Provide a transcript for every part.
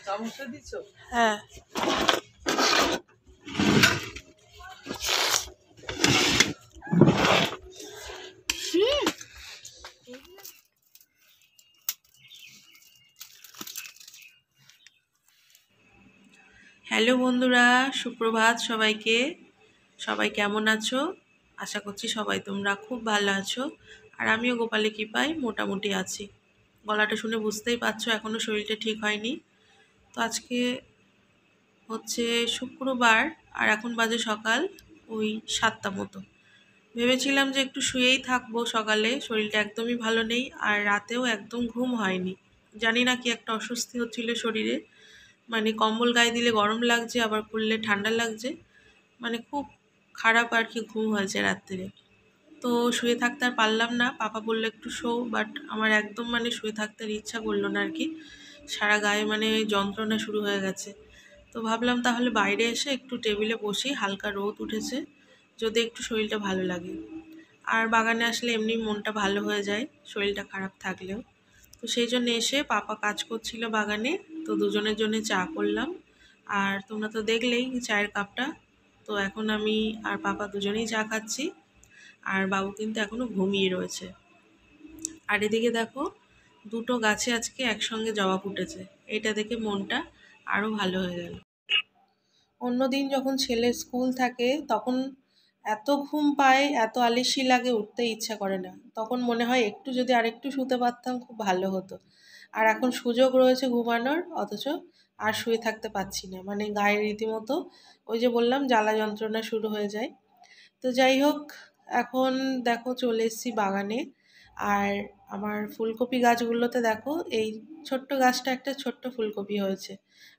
হ্যাঁ হ্যালো বন্ধুরা, সুপ্রভাত সবাইকে। সবাই কেমন আছো? আশা করছি সবাই তোমরা খুব ভালো আছো। আর আমিও গোপালের কৃপায় মোটামুটি আছি। গলাটা শুনে বুঝতেই পারছো এখনও শরীরটা ঠিক হয়নি। তো আজকে হচ্ছে শুক্রবার, আর এখন বাজে সকাল ওই 7টা মতো। ভেবেছিলাম যে একটু শুয়েই থাকবো, সকালে শরীরটা একদমই ভালো নেই, আর রাতেও একদম ঘুম হয়নি। জানি না কি একটা অস্বস্তি হচ্ছিল শরীরে, মানে কম্বল গায়ে দিলে গরম লাগছে, আবার খুললে ঠান্ডা লাগছে, মানে খুব খারাপ আর কি ঘুম হয়েছে রাত্রে। তো শুয়ে থাকতে আর পারলাম না, পাপা বললো একটু শো, বাট আমার একদম মানে শুয়ে থাকতে আর ইচ্ছা করলো না আর কি। সারা গায়ে মানে যন্ত্রণা শুরু হয়ে গেছে। তো ভাবলাম তাহলে বাইরে এসে একটু টেবিলে বসি, হালকা রোদ উঠেছে, যদি একটু শরীরটা ভালো লাগে। আর বাগানে আসলে এমনি মনটা ভালো হয়ে যায় শরীরটা খারাপ থাকলেও। তো সেই জন্য এসে পাপা কাজ করছিল বাগানে, তো দুজনের জন্য চা করলাম। আর তোমরা তো দেখলেই চায়ের কাপটা। তো এখন আমি আর পাপা দুজনেই চা খাচ্ছি, আর বাবু কিন্তু এখনো ঘুমিয়ে রয়েছে। আর এদিকে দেখো, দুটো গাছে আজকে একসঙ্গে জবা ফুটেছে, এটা দেখে মনটা আরও ভালো হয়ে গেল। অন্যদিন যখন ছেলের স্কুল থাকে তখন এত ঘুম পায়, এত আলিস্যি লাগে, উঠতে ইচ্ছা করে না। তখন মনে হয় একটু যদি আরেকটু শুতে পারতাম খুব ভালো হতো। আর এখন সুযোগ রয়েছে ঘুমানোর, অথচ আর শুয়ে থাকতে পারছি না, মানে গায়ে রীতিমতো ওই যে বললাম জ্বালা যন্ত্রণা শুরু হয়ে যায়। তো যাই হোক, এখন দেখো চলে এসেছি বাগানে। আর আমার ফুলকপি গাছগুলোতে দেখো, এই ছোট্ট গাছটা একটা ছোট্ট ফুলকপি হয়েছে,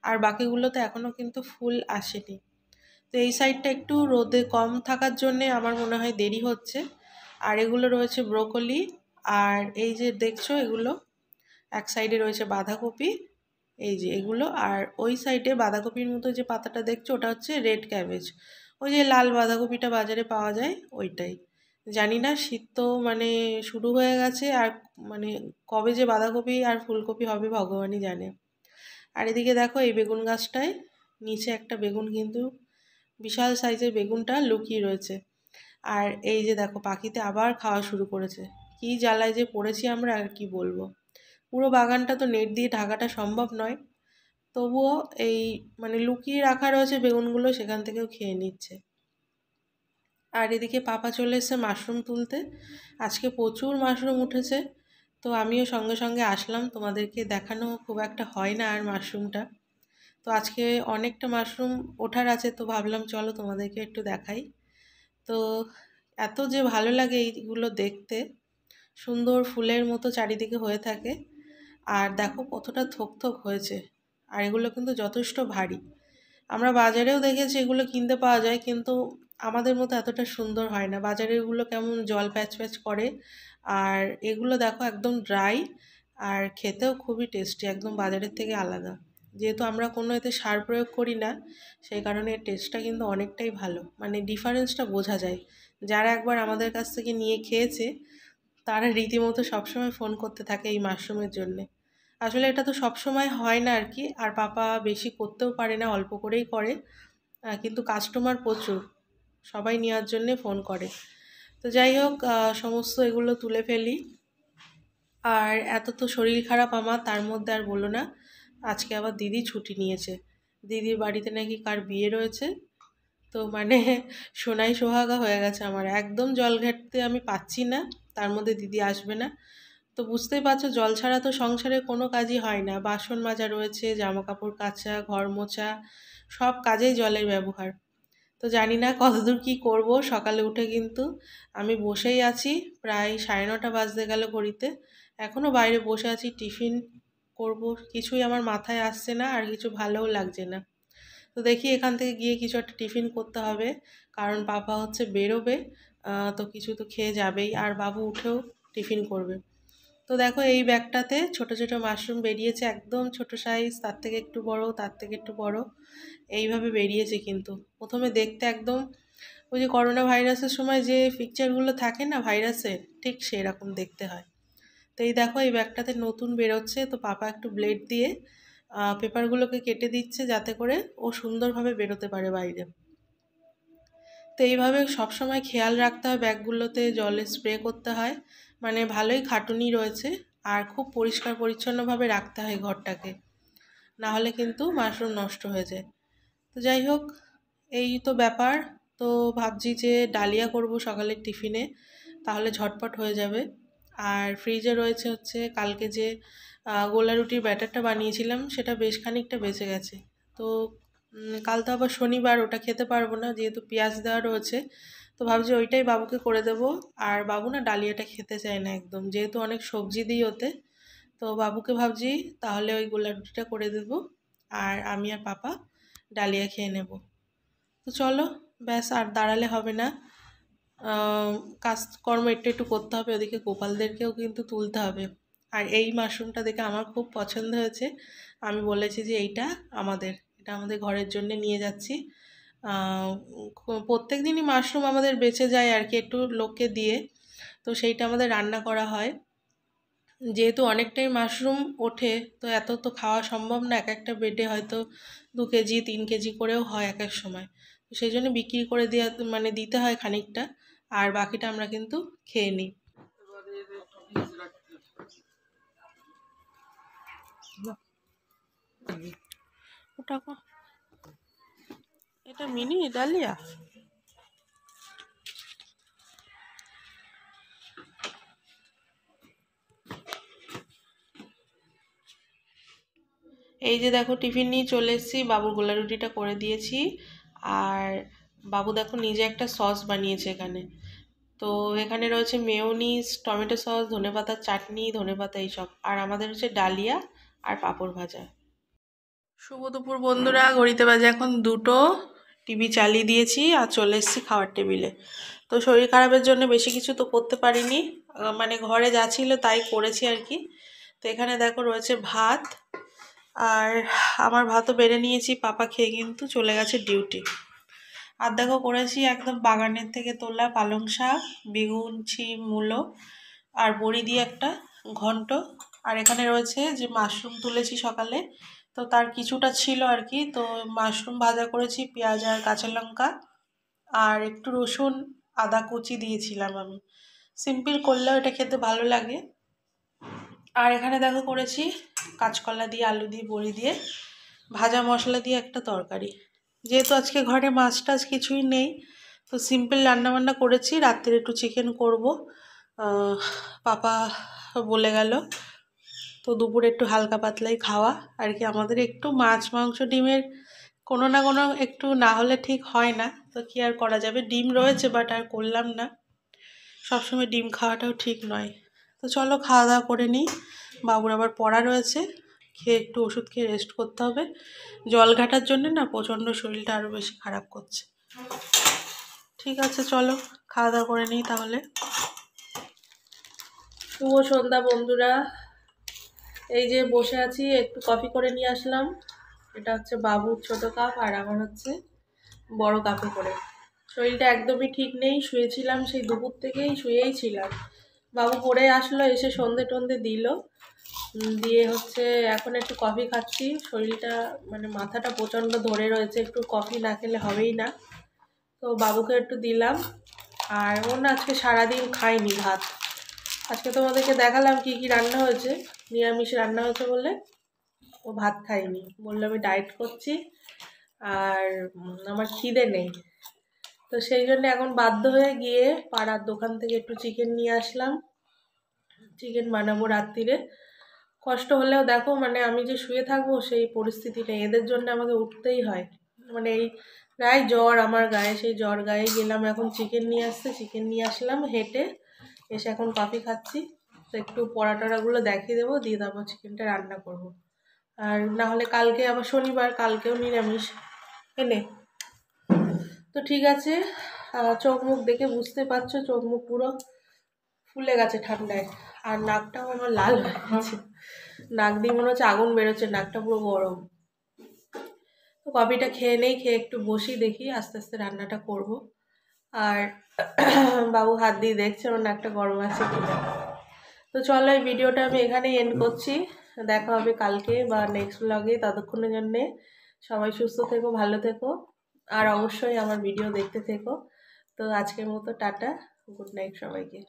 আর বাকিগুলোতে এখনো কিন্তু ফুল আসেনি। তো এই সাইডটা একটু রোদে কম থাকার জন্যে আমার মনে হয় দেরি হচ্ছে। আর এগুলো রয়েছে ব্রোকলি, আর এই যে দেখছো এগুলো, এক সাইডে রয়েছে বাঁধাকপি, এই যে এগুলো। আর ওই সাইডে বাঁধাকপির মতো যে পাতাটা দেখছো ওটা হচ্ছে রেড ক্যাবেজ, ওই যে লাল বাঁধাকপিটা বাজারে পাওয়া যায় ওইটাই। জানি না, শীত তো মানে শুরু হয়ে গেছে, আর মানে কবে যে বাঁধাকপি আর ফুলকপি হবে ভগবানই জানে। আর এদিকে দেখো এই বেগুন গাছটায় নিচে একটা বেগুন, কিন্তু বিশাল সাইজের বেগুনটা লুকিয়ে রয়েছে। আর এই যে দেখো পাখিতে আবার খাওয়া শুরু করেছে। কি জ্বালায় যে পড়েছি আমরা, আর কি বলবো। পুরো বাগানটা তো নেট দিয়ে ঢাকাটা সম্ভব নয়, তবুও এই মানে লুকিয়ে রাখা রয়েছে বেগুনগুলো, সেখান থেকেও খেয়ে নিচ্ছে। আর এদিকে পাপা চলে এসেছে মাশরুম তুলতে। আজকে প্রচুর মাশরুম উঠেছে, তো আমিও সঙ্গে সঙ্গে আসলাম, তোমাদেরকে দেখানো খুব একটা হয় না আর মাশরুমটা। তো আজকে অনেকটা মাশরুম ওঠার আছে, তো ভাবলাম চলো তোমাদেরকে একটু দেখাই। তো এত যে ভালো লাগে এইগুলো দেখতে, সুন্দর ফুলের মতো চারিদিকে হয়ে থাকে। আর দেখো কতটা থোক থোক হয়েছে, আর এগুলো কিন্তু যথেষ্ট ভারী। আমরা বাজারেও দেখেছি এগুলো কিনতে পাওয়া যায়, কিন্তু আমাদের মতো এতটা সুন্দর হয় না। বাজারেরগুলো কেমন জল প্যাচ প্যাচ করে, আর এগুলো দেখো একদম ড্রাই, আর খেতেও খুবই টেস্টি, একদম বাজারের থেকে আলাদা। যেহেতু আমরা কোনো এতে সার প্রয়োগ করি না, সেই কারণে এর টেস্টটা কিন্তু অনেকটাই ভালো, মানে ডিফারেন্সটা বোঝা যায়। যারা একবার আমাদের কাছ থেকে নিয়ে খেয়েছে তারা রীতিমতো সবসময় ফোন করতে থাকে এই মাশরুমের জন্যে। আসলে এটা তো সবসময় হয় না আর কি, আর পাপা বেশি করতেও পারে না, অল্প করেই করে। কিন্তু কাস্টমার প্রচুর, সবাই নেওয়ার জন্যে ফোন করে। তো যাই হোক, সমস্ত এগুলো তুলে ফেলি। আর এত তো শরীর খারাপ আমার, তার মধ্যে আর বলো না, আজকে আবার দিদি ছুটি নিয়েছে। দিদির বাড়িতে নাকি কার বিয়ে রয়েছে। তো মানে সোনাই সোহাগা হয়ে গেছে আমার, একদম জল ঘাটতে আমি পাচ্ছি না, তার মধ্যে দিদি আসবে না। তো বুঝতেই পারছো জল ছাড়া তো সংসারে কোনো কাজই হয় না। বাসন মাজা রয়েছে, জামা কাপড় কাচা, ঘর মোছা, সব কাজেই জলের ব্যবহার। তো জানি না কতদূর কী করব। সকালে উঠে কিন্তু আমি বসেই আছি, প্রায় 9:30 বাজতে গেল ঘড়িতে, এখনও বাইরে বসে আছি। টিফিন করব কিছুই আমার মাথায় আসছে না, আর কিছু ভালোও লাগছে না। তো দেখি এখান থেকে গিয়ে কিছু একটা টিফিন করতে হবে, কারণ পাপা হচ্ছে বেরোবে, তো কিছু তো খেয়ে যাবেই, আর বাবু উঠেও টিফিন করবে। তো দেখো এই ব্যাগটাতে ছোট ছোট মাশরুম বেরিয়েছে, একদম ছোট সাইজ, তার থেকে একটু বড়, তার থেকে একটু বড়, এইভাবে বেরিয়েছে। কিন্তু প্রথমে দেখতে একদম ওই যে করোনা ভাইরাসের সময় যে পিকচারগুলো থাকে না ভাইরাসের, ঠিক সেরকম দেখতে হয়। তো এই দেখো এই ব্যাগটাতে নতুন বেরোচ্ছে, তো পাপা একটু ব্লেড দিয়ে পেপারগুলোকে কেটে দিচ্ছে যাতে করে ও সুন্দরভাবে বেরোতে পারে বাইরে। তো এইভাবে সবসময় খেয়াল রাখতে হয়, ব্যাগগুলোতে জলে স্প্রে করতে হয়, মানে ভালোই খাটুনি রয়েছে। আর খুব পরিষ্কার পরিচ্ছন্নভাবে রাখতে হয় ঘরটাকে, না হলে কিন্তু মাশরুম নষ্ট হয়ে যায়। তো যাই হোক, এই তো ব্যাপার। তো ভাবছি যে ডালিয়া করব সকালের টিফিনে, তাহলে ঝটপট হয়ে যাবে। আর ফ্রিজে রয়েছে হচ্ছে কালকে যে গোলা রুটির ব্যাটারটা বানিয়েছিলাম, সেটা বেশ খানিকটা বেঁচে গেছে। তো কাল তো আবার শনিবার, ওটা খেতে পারবো না যেহেতু পেঁয়াজ দেওয়া রয়েছে। তো ভাবছি ওইটাই বাবুকে করে দেবো। আর বাবু না ডালিয়াটা খেতে চায় না একদম, যেহেতু অনেক সবজি দিই ওতে। তো বাবুকে ভাবছি তাহলে ওই গোলা রুটিটা করে দেবো, আর আমি আর পাপা ডালিয়া খেয়ে নেব। তো চলো, ব্যাস আর দাঁড়ালে হবে না, কাজকর্ম একটু একটু করতে হবে। ওদিকে গোপালদেরকেও কিন্তু তুলতে হবে। আর এই মাশরুমটা দেখে আমার খুব পছন্দ হয়েছে। আমি বলেছি যে এটা আমাদের ঘরের জন্য নিয়ে যাচ্ছি। প্রত্যেক দিনই মাশরুম আমাদের বেঁচে যায় আর কি, একটু লোককে দিয়ে। তো সেইটা আমাদের রান্না করা হয়। যেহেতু অনেকটাই মাশরুম ওঠে, তো এত তো খাওয়া সম্ভব না। এক একটা বেডে হয়তো 2 কেজি 3 কেজি করেও হয় এক এক সময়। তো সেই জন্য বিক্রি করে দেওয়া, মানে দিতে হয় খানিকটা, আর বাকিটা আমরা কিন্তু খেয়ে নিই। ওটা এটা মিনি ডালিয়া। এই যে দেখো, টিফিন নিয়ে চলে এসেছি, বাবুর গোলা রুটিটা করে দিয়েছি। আর বাবু দেখো নিজে একটা সস বানিয়েছে এখানে। তো এখানে রয়েছে মেয়োনিজ, টমেটো সস, ধনেপাতার চাটনি, ধনেপাতা এইসব। আর আমাদের হচ্ছে ডালিয়া আর পাঁপড় ভাজা। শুভ দুপুর বন্ধুরা, ঘড়িতে বাজে এখন 2টো। টিভি চালিয়ে দিয়েছি আর চলে এসেছি খাওয়ার টেবিলে। তো শরীর খারাপের জন্য বেশি কিছু তো করতে পারিনি, মানে ঘরে যা ছিল তাই করেছি আর কি। তো এখানে দেখো রয়েছে ভাত, আর আমার ভাতও বেড়ে নিয়েছি। পাপা খেয়ে কিন্তু চলে গেছে ডিউটি। আর দেখো করেছি একদম বাগানের থেকে তোলা পালং শাক, বেগুন, ছিম, মূলো আর বড়ি দিয়ে একটা ঘন্ট। আর এখানে রয়েছে যে মাশরুম তুলেছি সকালে, তো তার কিছুটা ছিল আর কি। তো মাশরুম ভাজা করেছি, পেঁয়াজ আর কাঁচা লঙ্কা আর একটু রসুন আদা কুচি দিয়েছিলাম আমি। সিম্পল করলেও এটা খেতে ভালো লাগে। আর এখানে দেখো করেছি কাঁচকলা দিয়ে, আলু দিয়ে, বড়ি দিয়ে ভাজা মশলা দিয়ে একটা তরকারি। যেহেতু আজকে ঘরে মাছ টাছ কিছুই নেই, তো সিম্পল রান্নাবান্না করেছি। রাত্রে একটু চিকেন করব, পাপা বলে গেল। তো দুপুরে একটু হালকা পাতলাই খাওয়া আর কি। আমাদের একটু মাছ মাংস ডিমের কোনো না কোনো একটু না হলে ঠিক হয় না। তো কি আর করা যাবে, ডিম রয়েছে বাট আর করলাম না। সবসময় ডিম খাওয়াটাও ঠিক নয়। তো চলো খাওয়া দাওয়া করে নিই, বাবুর আবার পড়া রয়েছে। খেয়ে একটু ওষুধ খেয়ে রেস্ট করতে হবে। জল ঘাটার জন্য না প্রচণ্ড শরীরটা আরও বেশি খারাপ করছে। ঠিক আছে চলো খাওয়া দাওয়া করে নিই তাহলে। শুভ সন্ধ্যা বন্ধুরা, এই যে বসে আছি, একটু কফি করে নিয়ে আসলাম। এটা হচ্ছে বাবুর ছোট কাপ, আর আমার হচ্ছে বড় কাপে করে। শরীরটা একদমই ঠিক নেই, শুয়েছিলাম সেই দুপুর থেকেই শুয়েই ছিলাম। বাবু পড়ে আসলো, এসে সন্ধে টন্ধে দিল, দিয়ে হচ্ছে এখন একটু কফি খাচ্ছি। শরীরটা মানে মাথাটা প্রচণ্ড ধরে রয়েছে, একটু কফি না খেলে হবেই না। তো বাবুকে একটু দিলাম। আর ও না আজকে সারাদিন খায়নি ভাত। আজকে তোমাদেরকে দেখালাম কি কি রান্না হয়েছে, নিরামিষ রান্না হয়েছে বলে ও ভাত খায়নি। বললো আমি ডায়েট করছি আর আমার খিদে নেই। তো সেই জন্য এখন বাধ্য হয়ে গিয়ে পাড়ার দোকান থেকে একটু চিকেন নিয়ে আসলাম। চিকেন বানাবো রাত্রিরে। কষ্ট হলেও দেখো, মানে আমি যে শুয়ে থাকবো সেই পরিস্থিতি নেই, এদের জন্য আমাকে উঠতেই হয়। মানে এই প্রায় জ্বর আমার গায়ে, সেই জ্বর গায়ে গেলাম, এখন চিকেন নিয়ে আসছে, চিকেন নিয়ে আসলাম হেঁটে এসে, এখন কফি খাচ্ছি। তো একটু পরাটাগুলো দেখিয়ে দেবো, দিয়ে তারপর চিকেনটা রান্না করব। আর না হলে কালকে আবার শনিবার, কালকেও নিরামিষ এনে। তো ঠিক আছে, চোখ মুখ দেখে বুঝতে পারছো চোখ মুখ পুরো ফুলে গেছে ঠান্ডায়। আর নাকটাও আমার লাল হয়ে গেছে, নাক দিয়ে মনে হচ্ছে আগুন বেরোচ্ছে, নাকটা পুরো গরম। তো কফিটা খেয়ে নেই, খেয়ে একটু বসি, দেখি আস্তে আস্তে রান্নাটা করব। আর বাবু হাত দিয়ে দেখছে আমার নাকটা গরম আছে কিনা। তো চলো এই ভিডিওটা আমি এখানেই এন্ড করছি। দেখা হবে কালকে বা নেক্সট ব্লগে। ততক্ষণের জন্যে সবাই সুস্থ থেকো, ভালো থেকো, আর অবশ্যই আমার ভিডিও দেখতে থেকো। তো আজকের মতো টাটা, গুড নাইট সবাইকে।